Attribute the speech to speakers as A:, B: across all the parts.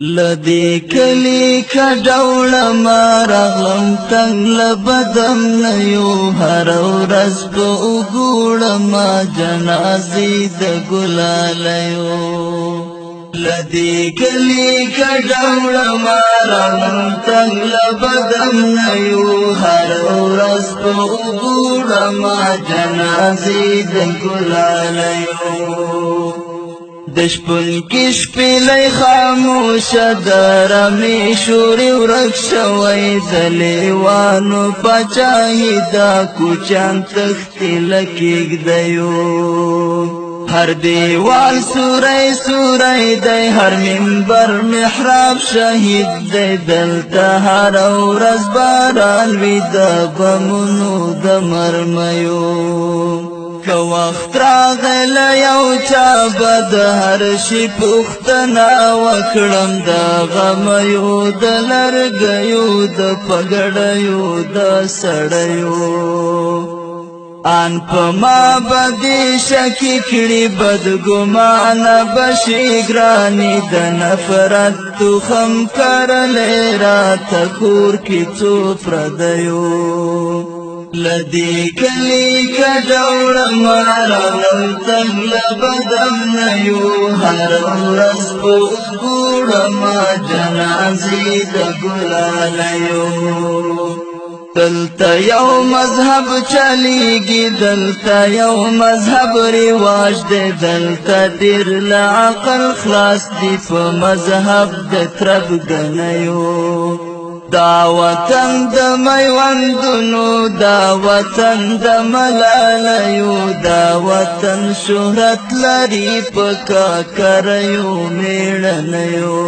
A: لدی کلی کډوړه ما راغلم تنگ لبدم نیو هر ورځ په وګوړه ما جنازې د ګلالیو لدی کلی کډوړه ما راغلم تنگ لبدم نیو هر ورځ په وګوړه ما جنازې د ګلالیو دشپن کش پیلی خاموش درمی شوری ورک شوی دلیوانو پچاہی دا کوچان تختی لکیگ دیو ہر دیوال سوری سوری دی ہر منبر محراب شہید دی دلتا ہر ورځ باران وی دا بمونو دا مرمیو که وخت راغل یو چا بد هر شي پوښتنه وکړم د غمیو د لرګیو د پګړیو د سړیو ان په ما باندې شکی کړي بدګمانه بشي ګراني د نفرت تخم کرلې راته کور کې څو پردیو لدی کلی کډوړه ما راغلم تنگ لبدم نیو هر ورځ په وګوړه ما جنازې د ګلالیو دلته یو مذهب چلیږي دلته یو مذهب رواج دی دلته ډېر له عقل خلاص دی په مذهب د تربګنیو دا وطن د میوندونو دا وطن د ملالیو دا وطن شهرت لري په کاکریو میړنیو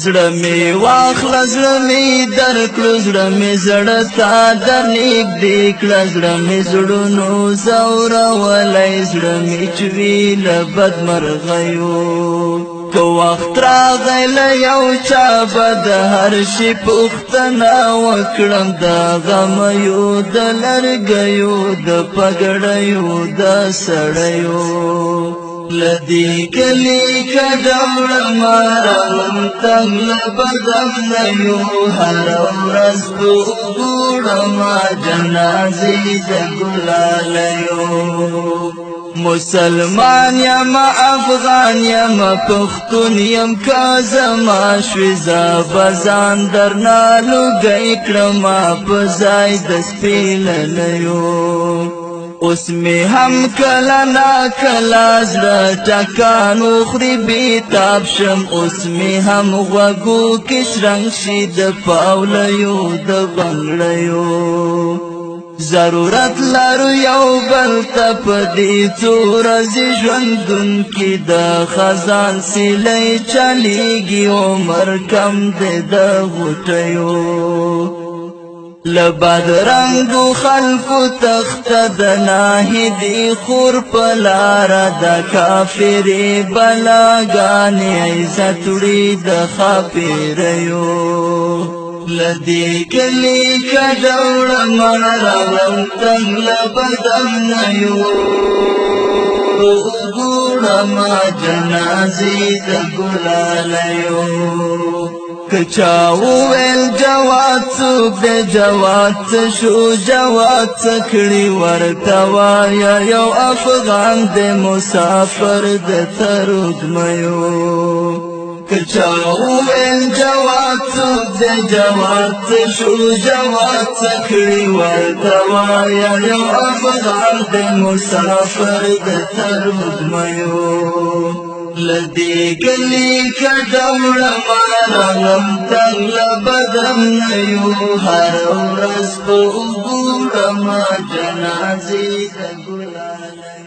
A: زړه می واخله زړه می درکړو زړه می زړه تا درنږدې کړه زړه می زړونو ځورولی زړه می چوي له بدمرغیو که وخت راغل یو چا بد هر شي پوښتنه وکړم د غمیو د لرګیو د پګړیو د سړیو لدی کلی کډوړه ما راغلم تنگ لبدم نیو هر ورځ په وګوړه ما جنازې د ګلالیو مسلمان یم افغان یم پښتون یم که زما شوي زه به ځان درنه لوګی کړمه په ځای د سپېلنیو اوس مې هم کله ناکله زړه ټکان وخوري بېتاب شم اوس مې هم غوږو کې شرنګ شي د پاولیو د بنګړیو ضرورت لرو یو بل ته په دې څو ورځې ژوندون کې د خزان سیلی چلیږي عمر کم دی د غوټیو له بدرنګو خلکو تخته د ناهدي خور په لاره د کافرې بلاګانې عزت وړي د ښاپیریو لدی کلی کډوړه ما راغلم تنگ لبدم نیو وګوړه ما جنازې د ګلالیو که چا وویل جواد څوک دی جواد څه شو جواد څه کړي ورته وایه یو افغان دی مسافر د ترږمیو که چا وویل جواد څوک دی جواد څه شو جواد څه کړي ورته وایه یو افغان دی مسافر د ترږمیو لدی کلی کډوړه ما راغلم تنگ لبدم نیو هر ورځ په وګوړه ما جنازې د ګلالیو